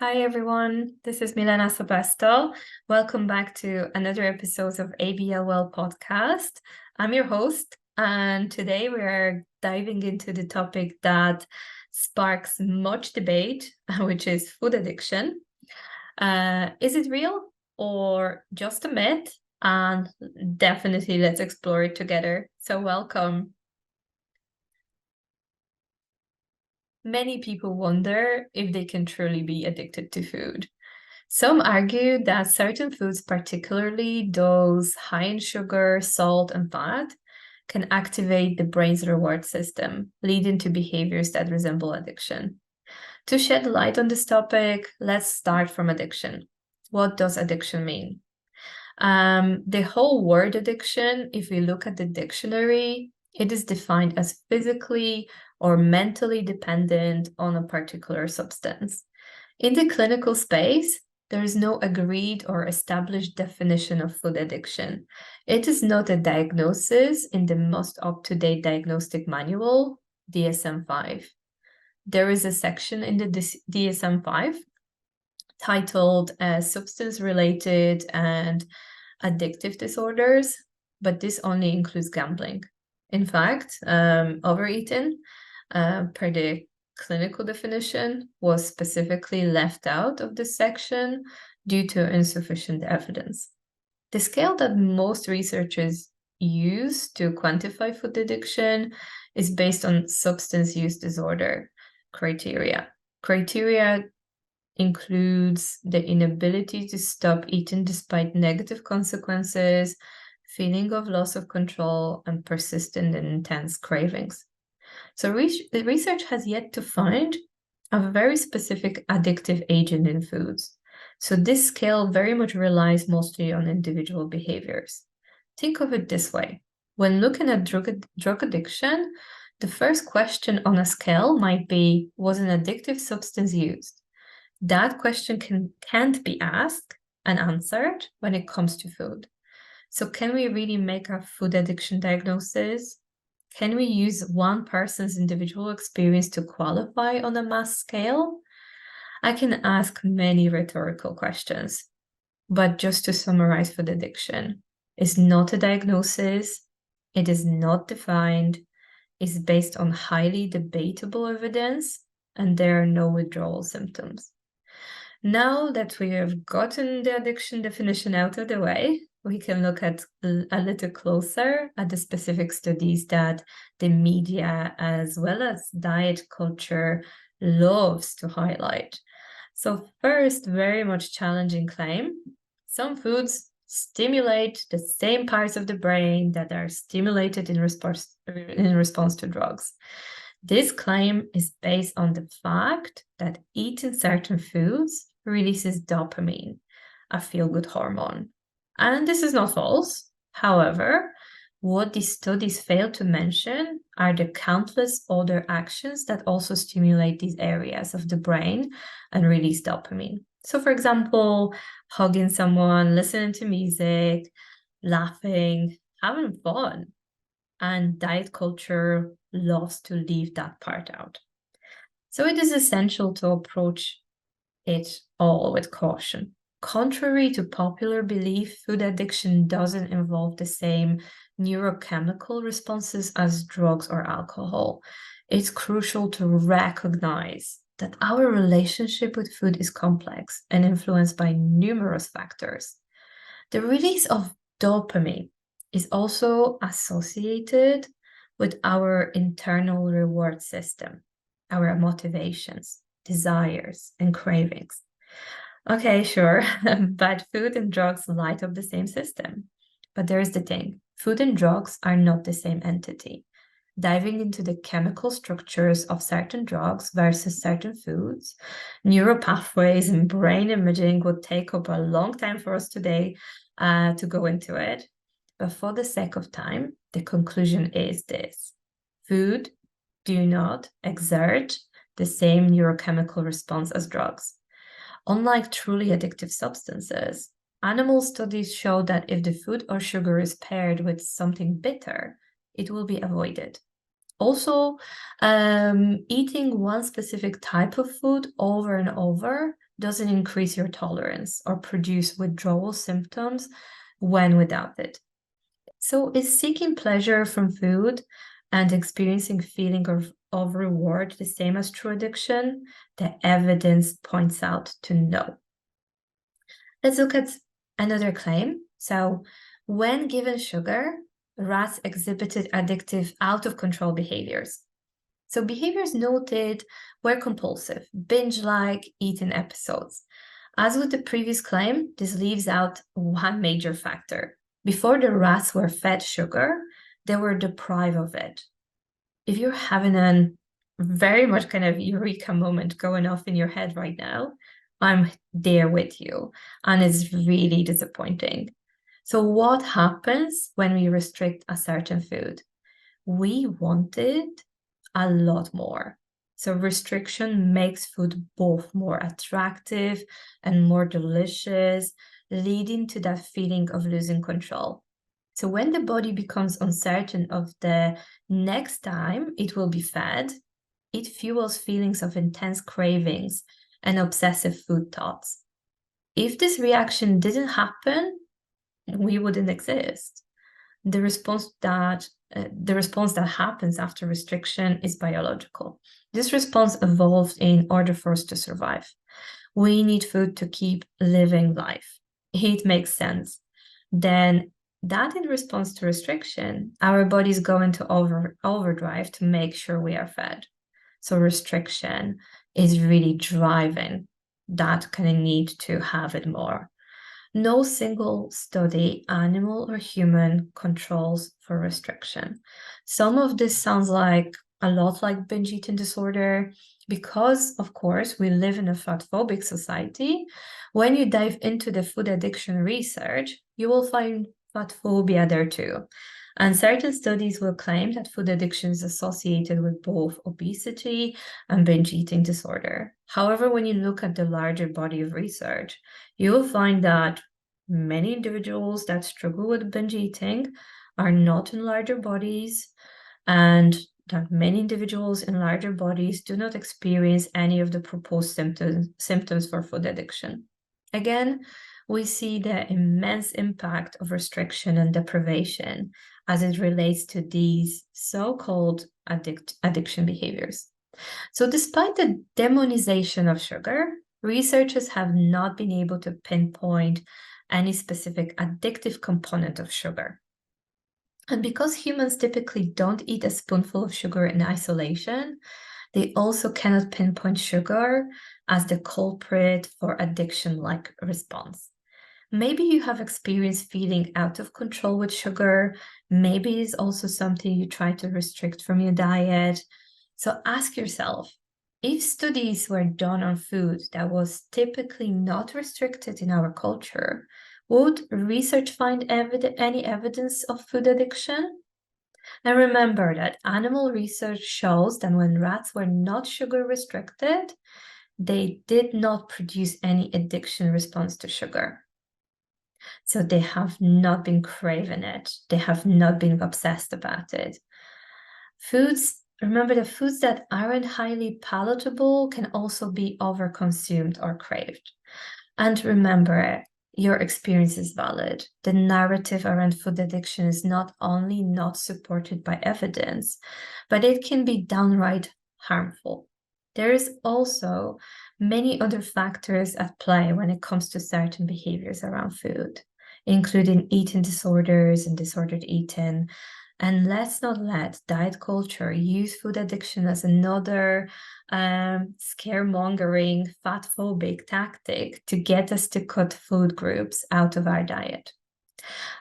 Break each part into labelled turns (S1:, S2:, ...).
S1: Hi everyone, this is Milena Sebasto. Welcome back to another episode of ABL podcast. I'm your host, and today we are diving into the topic that sparks much debate, which is food addiction. Is it real or just a myth? And definitely let's explore it together. So welcome. Many people wonder if they can truly be addicted to food. Some argue that certain foods, particularly those high in sugar, salt, and fat, can activate the brain's reward system, leading to behaviors that resemble addiction. To shed light on this topic, let's start from addiction. What does addiction mean? The whole word addiction, if we look at the dictionary, it is defined as physically or mentally dependent on a particular substance. In the clinical space, there is no agreed or established definition of food addiction. It is not a diagnosis in the most up-to-date diagnostic manual, DSM-5. There is a section in the DSM-5 titled Substance-Related and Addictive Disorders, but this only includes gambling. In fact, overeating, per the clinical definition, was specifically left out of this section due to insufficient evidence. The scale that most researchers use to quantify food addiction is based on substance use disorder criteria. Criteria includes the inability to stop eating despite negative consequences, feeling of loss of control, and persistent and intense cravings. So the research has yet to find a very specific addictive agent in foods. So this scale very much relies mostly on individual behaviors. Think of it this way. When looking at drug addiction, the first question on a scale might be, was an addictive substance used? That question can't be asked and answered when it comes to food. So can we really make a food addiction diagnosis? Can we use one person's individual experience to qualify on a mass scale? I can ask many rhetorical questions, but just to summarize, food addiction is not a diagnosis, it is not defined, it's based on highly debatable evidence, and there are no withdrawal symptoms. Now that we have gotten the addiction definition out of the way, we can look at a little closer at the specific studies that the media as well as diet culture loves to highlight. So first, very much challenging claim. Some foods stimulate the same parts of the brain that are stimulated in response to drugs. This claim is based on the fact that eating certain foods releases dopamine, a feel-good hormone. And this is not false. However, what these studies fail to mention are the countless other actions that also stimulate these areas of the brain and release dopamine. So, for example, hugging someone, listening to music, laughing, having fun. And diet culture loves to leave that part out. So it is essential to approach it all with caution. Contrary to popular belief, food addiction doesn't involve the same neurochemical responses as drugs or alcohol. It's crucial to recognize that our relationship with food is complex and influenced by numerous factors. The release of dopamine is also associated with our internal reward system, our motivations, desires, and cravings. Okay, sure, but food and drugs light up the same system. But there's the thing, food and drugs are not the same entity. Diving into the chemical structures of certain drugs versus certain foods, neural pathways and brain imaging would take up a long time for us today to go into it. But for the sake of time, the conclusion is this. Food do not exert the same neurochemical response as drugs. Unlike truly addictive substances, animal studies show that if the food or sugar is paired with something bitter, it will be avoided. Also, eating one specific type of food over and over doesn't increase your tolerance or produce withdrawal symptoms when without it. So is seeking pleasure from food and experiencing feeling of reward the same as true addiction? The evidence points out to no. Let's look at another claim. So when given sugar, rats exhibited addictive out-of-control behaviors. So behaviors noted were compulsive, binge-like eating episodes. As with the previous claim, this leaves out one major factor. Before the rats were fed sugar, they were deprived of it. If you're having a very much kind of eureka moment going off in your head right now, I'm there with you, and it's really disappointing. So what happens when we restrict a certain food? We want it a lot more. So restriction makes food both more attractive and more delicious, leading to that feeling of losing control. So when the body becomes uncertain of the next time it will be fed, it fuels feelings of intense cravings and obsessive food thoughts. If this reaction didn't happen, we wouldn't exist. The response that happens after restriction is biological. This response evolved in order for us to survive. We need food to keep living life. It makes sense. Then that in response to restriction, our bodies go into overdrive to make sure we are fed. So restriction is really driving that kind of need to have it more. No single study, animal or human, controls for restriction. Some of this sounds like a lot like binge eating disorder because, of course, we live in a fat-phobic society. When you dive into the food addiction research, you will find fat phobia there too. And certain studies will claim that food addiction is associated with both obesity and binge eating disorder. However, when you look at the larger body of research, you will find that many individuals that struggle with binge eating are not in larger bodies, and that many individuals in larger bodies do not experience any of the proposed symptoms for food addiction. Again, we see the immense impact of restriction and deprivation as it relates to these so-called addiction behaviors. So despite the demonization of sugar, researchers have not been able to pinpoint any specific addictive component of sugar. And because humans typically don't eat a spoonful of sugar in isolation, they also cannot pinpoint sugar as the culprit for addiction-like response. Maybe you have experienced feeling out of control with sugar. Maybe it's also something you try to restrict from your diet. So ask yourself, if studies were done on food that was typically not restricted in our culture, would research find any evidence of food addiction? And remember that animal research shows that when rats were not sugar restricted, they did not produce any addiction response to sugar. So they have not been craving it. They have not been obsessed about it. Remember, the foods that aren't highly palatable can also be overconsumed or craved. And remember, your experience is valid. The narrative around food addiction is not only not supported by evidence, but it can be downright harmful. There is also many other factors at play when it comes to certain behaviors around food, including eating disorders and disordered eating. And let's not let diet culture use food addiction as another scaremongering, fat-phobic tactic to get us to cut food groups out of our diet.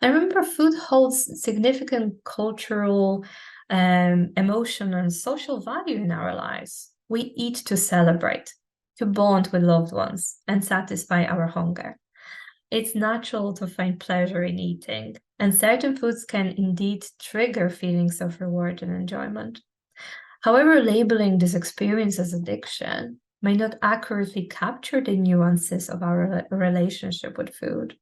S1: I remember food holds significant cultural, emotional, and social value in our lives. We eat to celebrate, to bond with loved ones, and satisfy our hunger. It's natural to find pleasure in eating, and certain foods can indeed trigger feelings of reward and enjoyment. However, labeling this experience as addiction may not accurately capture the nuances of our relationship with food.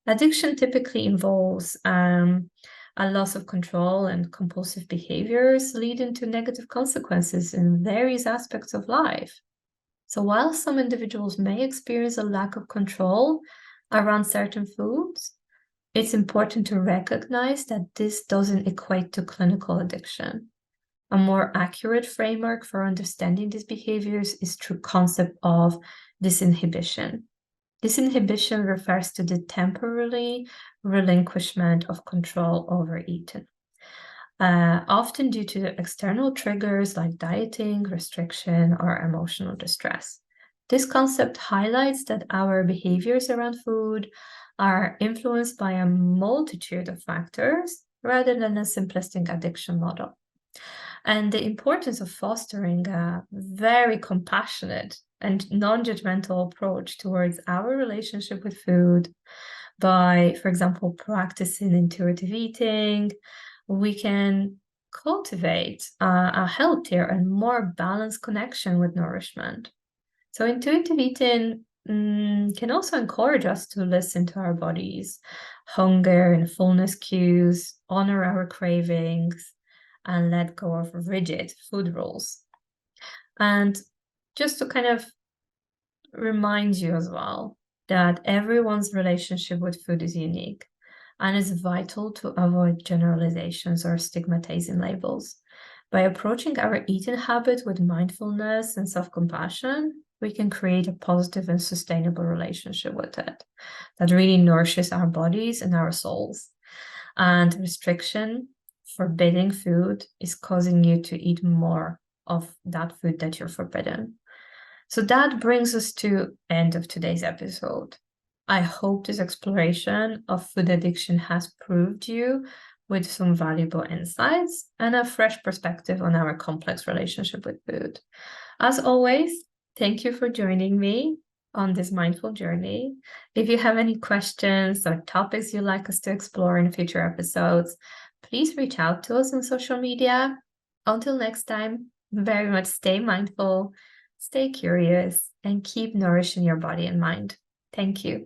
S1: Addiction typically involves a loss of control and compulsive behaviors leading to negative consequences in various aspects of life. So while some individuals may experience a lack of control around certain foods, it's important to recognize that this doesn't equate to clinical addiction. A more accurate framework for understanding these behaviors is through concept of disinhibition. Disinhibition refers to the temporary relinquishment of control over eating, often due to external triggers like dieting, restriction, or emotional distress. This concept highlights that our behaviors around food are influenced by a multitude of factors rather than a simplistic addiction model. And the importance of fostering a very compassionate and non-judgmental approach towards our relationship with food by, for example, practicing intuitive eating, we can cultivate a healthier and more balanced connection with nourishment. So intuitive eating can also encourage us to listen to our bodies, hunger and fullness cues, honor our cravings, and let go of rigid food rules. And just to kind of remind you as well that everyone's relationship with food is unique, and it's vital to avoid generalizations or stigmatizing labels. By approaching our eating habit with mindfulness and self-compassion, we can create a positive and sustainable relationship with it that really nourishes our bodies and our souls. And restriction, forbidding food, is causing you to eat more of that food that you're forbidden. So that brings us to end of today's episode. I hope this exploration of food addiction has proved you with some valuable insights and a fresh perspective on our complex relationship with food. As always, thank you for joining me on this mindful journey. If you have any questions or topics you'd like us to explore in future episodes, please reach out to us on social media. Until next time, very much stay mindful, stay curious, and keep nourishing your body and mind. Thank you.